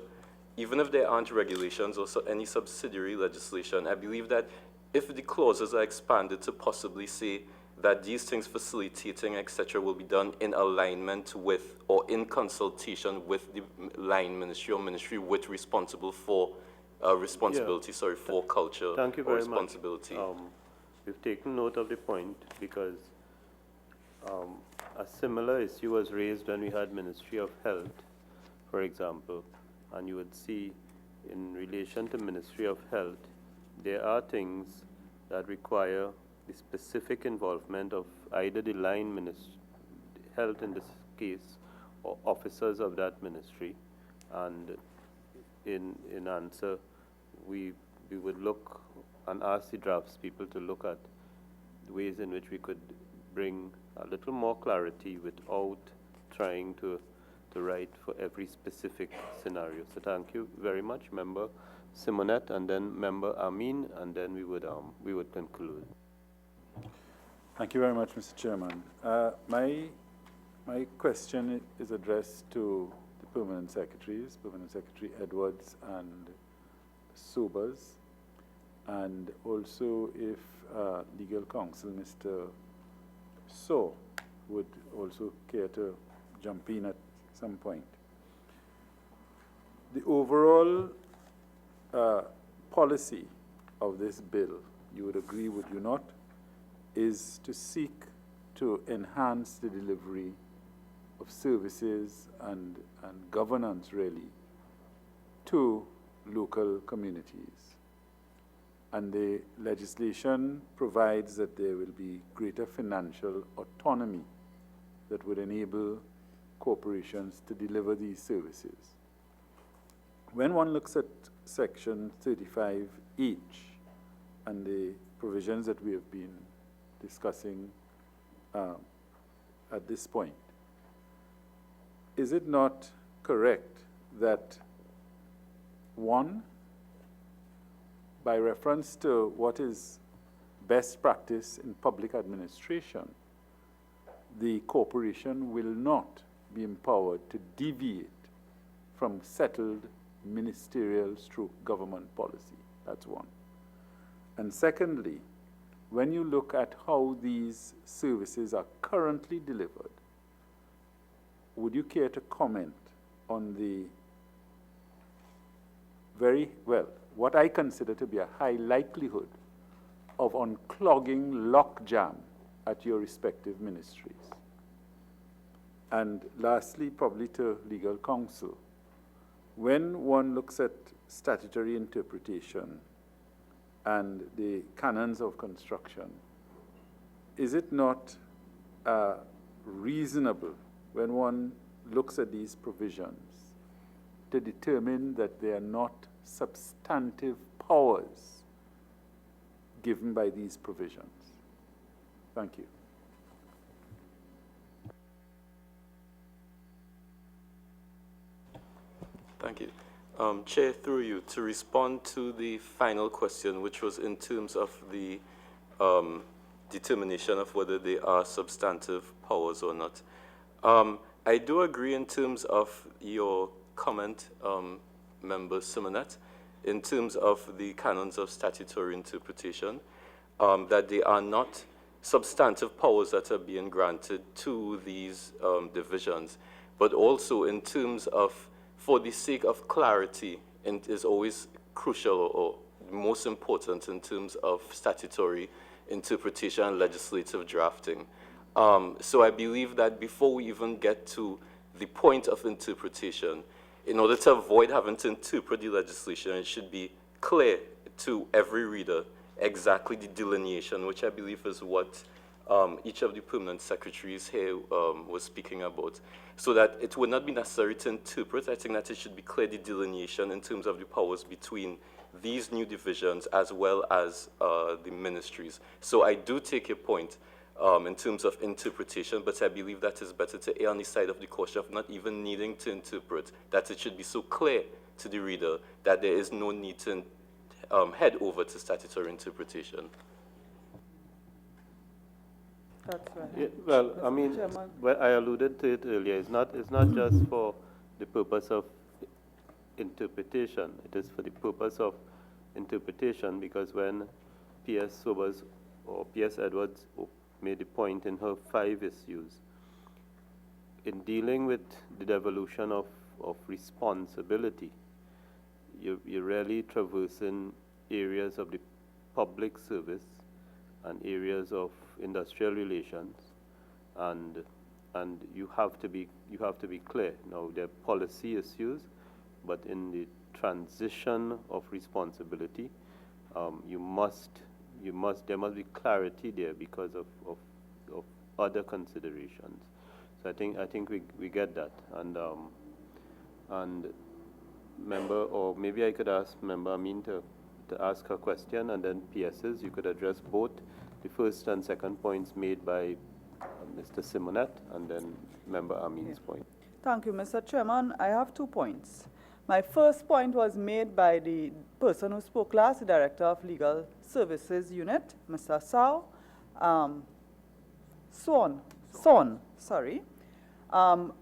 [SPEAKER 12] even if there aren't regulations or any subsidiary legislation, I believe that if the clauses are expanded to possibly say that these things facilitating, etc., will be done in alignment with or in consultation with the line ministry or ministry with responsibility for culture.
[SPEAKER 1] Thank you very
[SPEAKER 12] responsibility.
[SPEAKER 1] much. We've taken note of the point because a similar issue was raised when we had Ministry of Health, for example, and you would see in relation to Ministry of Health, there are things that require the specific involvement of either the line ministry, health in this case, or officers of that ministry. And in answer, we would look and ask the draftspeople to look at the ways in which we could bring a little more clarity without trying to write for every specific scenario. So thank you very much, Member Simonette, and then Member Amin, and then we would conclude.
[SPEAKER 16] Thank you very much, Mr. Chairman. My question is addressed to the permanent secretaries, Permanent Secretary Edwards and Sobers, and also if Legal Counsel, Mr. So, would also care to jump in at some point. The overall policy of this bill, you would agree, would you not, is to seek to enhance the delivery of services and governance, really, to local communities. And the legislation provides that there will be greater financial autonomy that would enable corporations to deliver these services. When one looks at Section 35H and the provisions that we have been discussing at this point, is it not correct that, one, by reference to what is best practice in public administration, the corporation will not be empowered to deviate from settled ministerial stroke government policy? That's one. And secondly, when you look at how these services are currently delivered, would you care to comment on the what I consider to be a high likelihood of unclogging logjam at your respective ministries? And lastly, probably to legal counsel, when one looks at statutory interpretation and the canons of construction, is it not reasonable when one looks at these provisions to determine that they are not substantive powers given by these provisions? Thank you.
[SPEAKER 12] Thank you. Chair, through you, to respond to the final question, which was in terms of the determination of whether they are substantive powers or not. I do agree in terms of your comment, Member Simonet, in terms of the canons of statutory interpretation, that they are not substantive powers that are being granted to these divisions, but also in terms of, for the sake of clarity, and is always crucial or most important in terms of statutory interpretation and legislative drafting. So I believe that before we even get to the point of interpretation, in order to avoid having to interpret the legislation, it should be clear to every reader exactly the delineation, which I believe is what each of the permanent secretaries here was speaking about, so that it would not be necessary to interpret. I think that it should be clear the delineation in terms of the powers between these new divisions as well as the ministries. So I do take your point in terms of interpretation, but I believe that it's better to err on the side of the caution of not even needing to interpret, that it should be so clear to the reader that there is no need to head over to statutory interpretation.
[SPEAKER 3] That's right.
[SPEAKER 1] Yeah, well, I mean, well, I alluded to it earlier. It's not just for the purpose of interpretation. It is for the purpose of interpretation, because when P.S. Sobers or P.S. Edwards made the point in her 5 issues, in dealing with the devolution of responsibility, you're really traversing areas of the public service and areas of industrial relations, and you have to be clear. Now, there are policy issues, but in the transition of responsibility, there must be clarity there because of other considerations. So I think we get that, and member, or maybe I could ask Member Amin to ask her question, and then PSs, you could address both the first and second points made by Mr. Simonet, and then Member Amin's point.
[SPEAKER 3] Thank you, Mr. Chairman. I have 2 points. My first point was made by the person who spoke last, the Director of Legal Services Unit, Mr. Sao,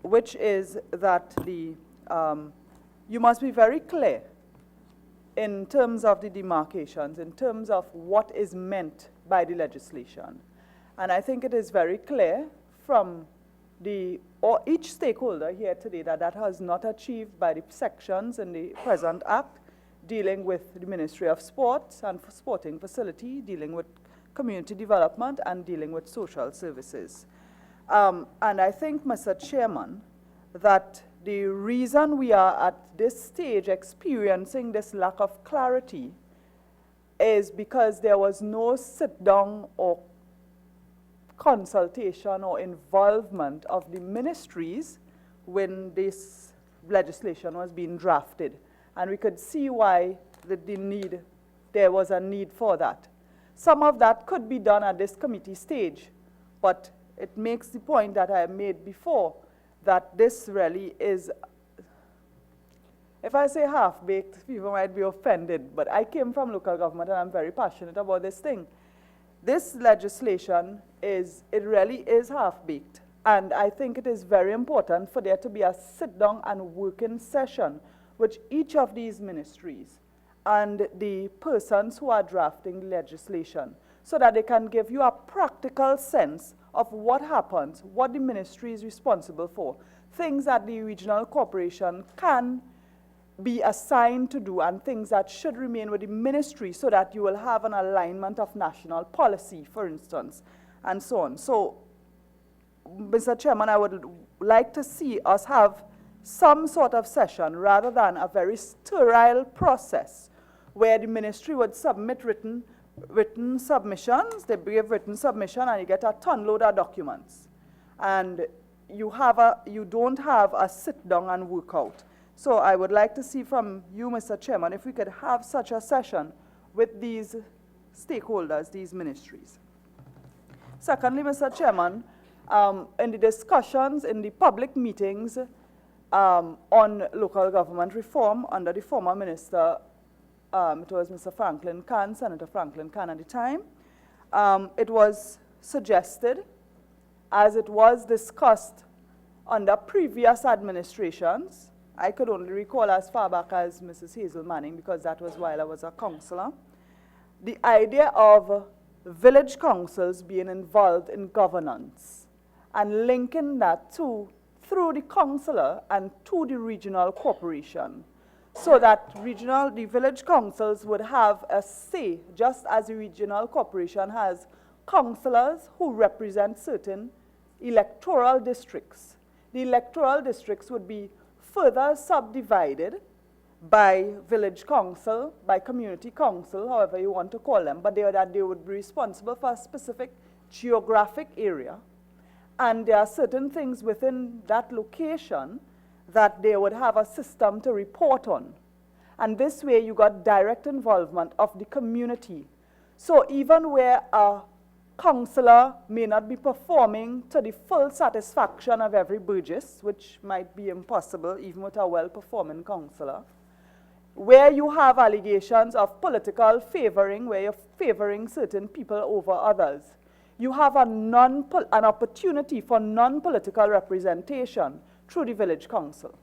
[SPEAKER 3] which is that you must be very clear in terms of the demarcations, in terms of what is meant by the legislation. And I think it is very clear from each stakeholder here today that has not achieved by the sections in the present act dealing with the Ministry of Sports and sporting facility, dealing with community development, and dealing with social services. And I think, Mr. Chairman, that the reason we are at this stage experiencing this lack of clarity is because there was no sit-down or consultation or involvement of the ministries when this legislation was being drafted. And we could see why there was a need for that. Some of that could be done at this committee stage, but it makes the point that I made before, that this really is, if I say half-baked, people might be offended, but I came from local government and I'm very passionate about this thing. This legislation it really is half-baked. And I think it is very important for there to be a sit-down and working session with each of these ministries and the persons who are drafting the legislation, so that they can give you a practical sense of what happens, what the ministry is responsible for, things that the regional corporation can be assigned to do, and things that should remain with the ministry, so that you will have an alignment of national policy, for instance, and so on. So, Mr. Chairman, I would like to see us have some sort of session rather than a very sterile process where the ministry would submit written submissions, they give written submission, and you get a ton load of documents. And you don't have a sit down and work out. So I would like to see from you, Mr. Chairman, if we could have such a session with these stakeholders, these ministries. Secondly, Mr. Chairman, in the discussions, in the public meetings on local government reform under the former minister, it was Mr. Franklin Khan, Senator Franklin Khan at the time, it was suggested, as it was discussed under previous administrations, I could only recall as far back as Mrs. Hazel Manning, because that was while I was a councillor, the idea of village councils being involved in governance and linking that through the councillor and to the regional corporation, so that the village councils would have a say, just as the regional corporation has councillors who represent certain electoral districts. The electoral districts would be further subdivided by village council, by community council, however you want to call them, but they would be responsible for a specific geographic area. And there are certain things within that location that they would have a system to report on. And this way you got direct involvement of the community. So even where a councillor may not be performing to the full satisfaction of every Burgess, which might be impossible even with a well-performing councillor, where you have allegations of political favoring, where you're favoring certain people over others, you have an opportunity for non-political representation through the village council.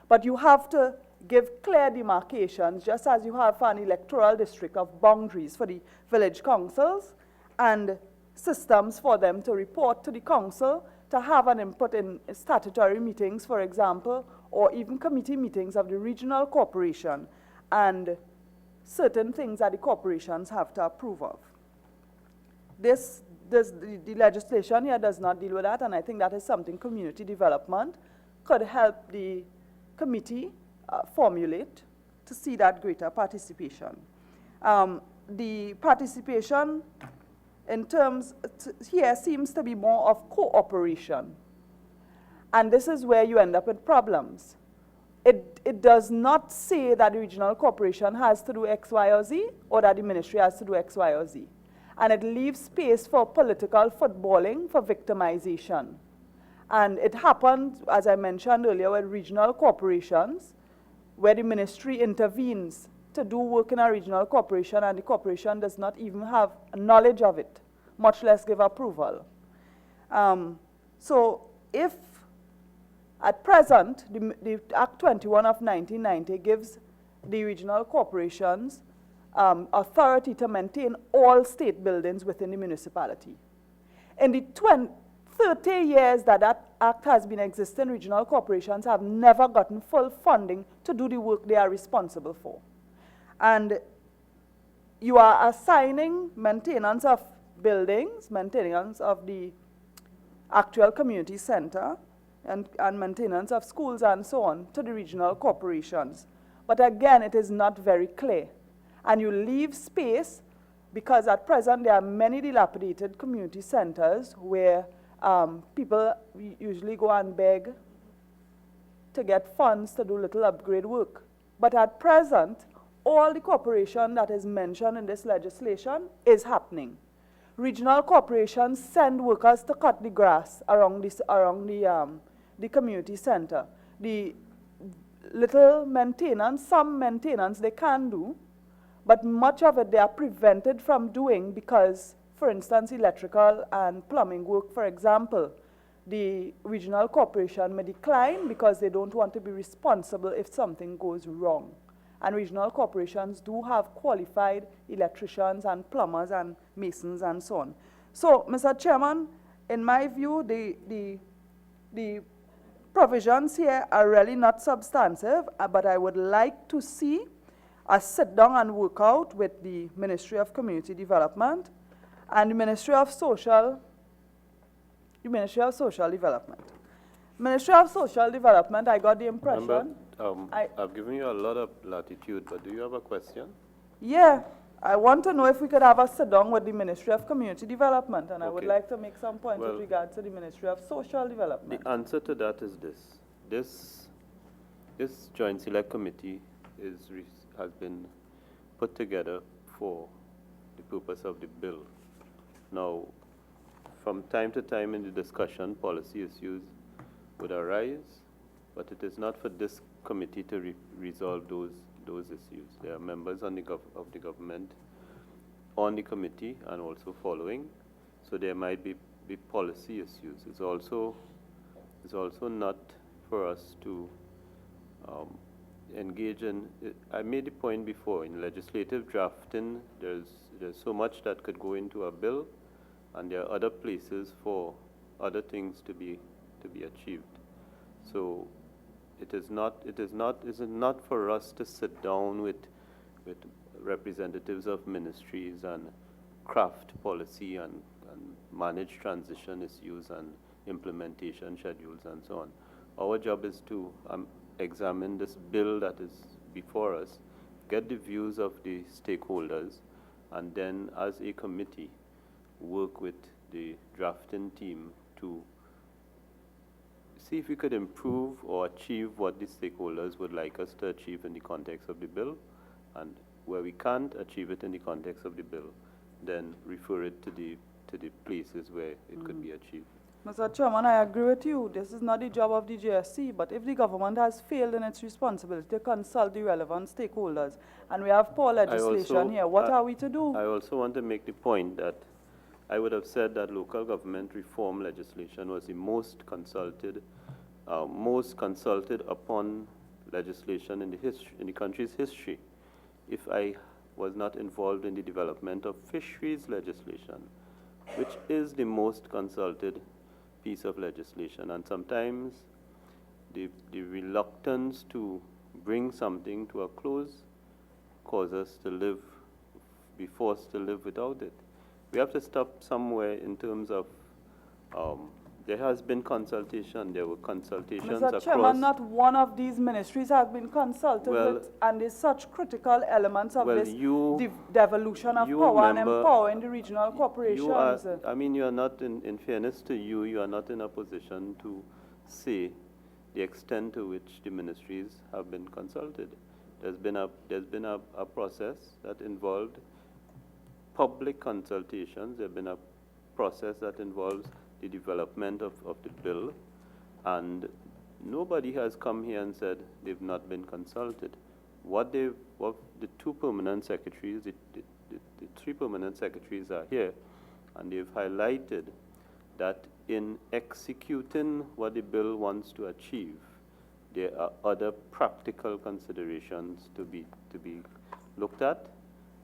[SPEAKER 3] But you have to give clear demarcations, just as you have for an electoral district, of boundaries for the village councils and systems for them to report to the council, to have an input in statutory meetings, for example, or even committee meetings of the regional corporation, and certain things that the corporations have to approve of. The legislation here does not deal with that, and I think that is something community development could help the committee formulate to see that greater participation. The participation in terms here seems to be more of cooperation, and this is where you end up with problems. It does not say that the regional corporation has to do X, Y, or Z, or that the ministry has to do X, Y, or Z. And it leaves space for political footballing, for victimization. And it happened, as I mentioned earlier, with regional corporations, where the ministry intervenes to do work in a regional corporation, and the corporation does not even have knowledge of it, much less give approval. So if at present, the Act 21 of 1990 gives the regional corporations authority to maintain all state buildings within the municipality. In the 30 years that act has been existing, regional corporations have never gotten full funding to do the work they are responsible for. And you are assigning maintenance of buildings, maintenance of the actual community center, and maintenance of schools and so on to the regional corporations. But again, it is not very clear. and you leave space, because at present there are many dilapidated community centers where people usually go and beg to get funds to do little upgrade work. But at present, all the cooperation that is mentioned in this legislation is happening. Regional corporations send workers to cut the grass around the community center. The little maintenance, some maintenance they can do, but much of it they are prevented from doing because, for instance, electrical and plumbing work, for example, the regional corporation may decline because they don't want to be responsible if something goes wrong. And regional corporations do have qualified electricians and plumbers and masons and so on. So, Mr. Chairman, in my view, the provisions here are really not substantive, but I would like to see us sit down and work out with the Ministry of Community Development and the Ministry of Social Development. Ministry of Social Development, I got the impression.
[SPEAKER 1] I've given you a lot of latitude, but do you have a question?
[SPEAKER 3] Yeah, I want to know if we could have a sit down with the Ministry of Community Development, and I would like to make some points with regard to the Ministry of Social Development.
[SPEAKER 1] The answer to that is this. This Joint Select Committee has been put together for the purpose of the bill. Now, from time to time in the discussion, policy issues would arise, but it is not for this committee to resolve those issues. There are members of the government on the committee and also following, so there might be policy issues. It's also not for us to engage in. I made the point before, in legislative drafting, there's so much that could go into a bill, and there are other places for other things to be achieved. So it is not for us to sit down with representatives of ministries and craft policy and manage transition issues and implementation schedules and so on. Our job is to examine this bill that is before us, get the views of the stakeholders, and then as a committee work with the drafting team to see if we could improve or achieve what the stakeholders would like us to achieve in the context of the bill, and where we can't achieve it in the context of the bill, then refer it to the places where it could be achieved.
[SPEAKER 3] Mr. Chairman, I agree with you. This is not the job of the JSC, but if the government has failed in its responsibility to consult the relevant stakeholders, and we have poor legislation here, what are we to do?
[SPEAKER 1] I also want to make the point that I would have said that local government reform legislation was the most consulted upon legislation in the country's history. If I was not involved in the development of fisheries legislation, which is the most consulted piece of legislation, and sometimes the reluctance to bring something to a close causes us to be forced to live without it. We have to stop somewhere in terms of there has been consultation. There were consultations
[SPEAKER 3] Mr.
[SPEAKER 1] across.
[SPEAKER 3] Chairman, not one of these ministries has been consulted with, and there's such critical elements of this devolution of power and empowering the regional corporations.
[SPEAKER 1] You are not, in fairness to you, you are not in a position to say the extent to which the ministries have been consulted. There's been a process that involved public consultations. There's been a process that involves the development of the bill, and nobody has come here and said they've not been consulted. What the two permanent secretaries, the three permanent secretaries are here, and they've highlighted that in executing what the bill wants to achieve, there are other practical considerations to be looked at,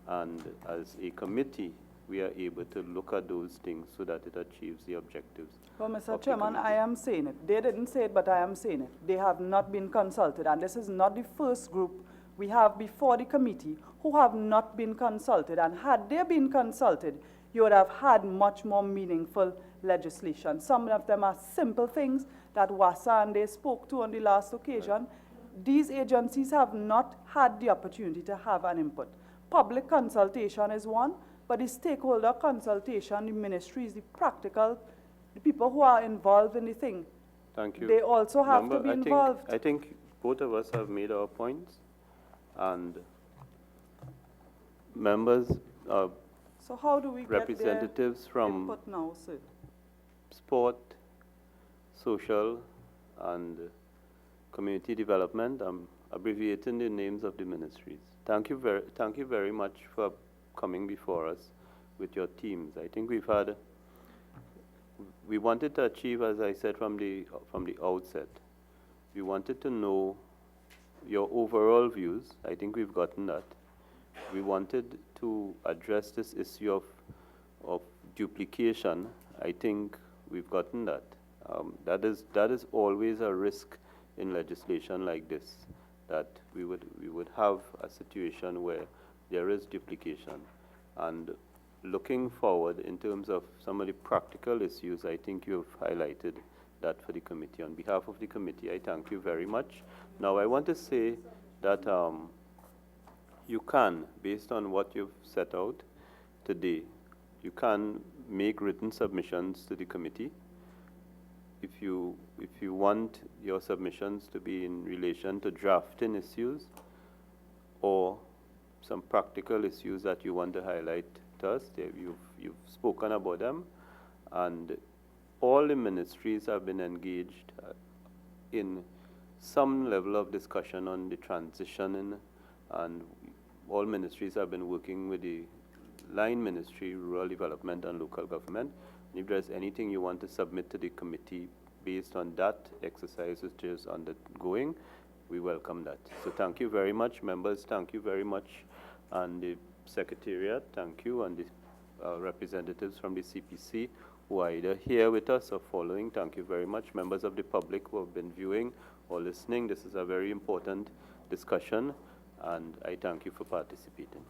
[SPEAKER 1] and as a committee, we are able to look at those things so that it achieves the objectives.
[SPEAKER 3] Well, Mr. Chairman, I am saying it. They didn't say it, but I am saying it. They have not been consulted, and this is not the first group we have before the committee who have not been consulted. And had they been consulted, you would have had much more meaningful legislation. Some of them are simple things that WASA and they spoke to on the last occasion. These agencies have not had the opportunity to have an input. public consultation is one, but the stakeholder consultation, the ministries, the practical, the people who are involved in the thing,
[SPEAKER 1] Thank you.
[SPEAKER 3] they also have to be involved.
[SPEAKER 1] I think both of us have made our points, and members,
[SPEAKER 3] so how do we
[SPEAKER 1] representatives
[SPEAKER 3] get
[SPEAKER 1] from
[SPEAKER 3] input now, sir?
[SPEAKER 1] sport, social, and community development. I'm abbreviating the names of the ministries. Thank you very much for coming before us with your teams. I think we wanted to achieve, as I said from the outset, we wanted to know your overall views. I think we've gotten that. We wanted to address this issue of duplication. I think we've gotten that. That is always a risk in legislation like this, that we would have a situation where there is duplication. And looking forward in terms of some of the practical issues, I think you've highlighted that for the committee. On behalf of the committee, I thank you very much. Now, I want to say that you can, based on what you've set out today, you can make written submissions to the committee. If you want your submissions to be in relation to drafting issues or some practical issues that you want to highlight to us, you've spoken about them, and all the ministries have been engaged in some level of discussion on the transition, and all ministries have been working with the line ministry, rural development and local government. And if there's anything you want to submit to the committee based on that exercise which is undergoing, we welcome that. So thank you very much, members. Thank you very much, and the Secretariat, thank you, and the representatives from the CPC who are either here with us or following. Thank you very much. Members of the public who have been viewing or listening, this is a very important discussion, and I thank you for participating.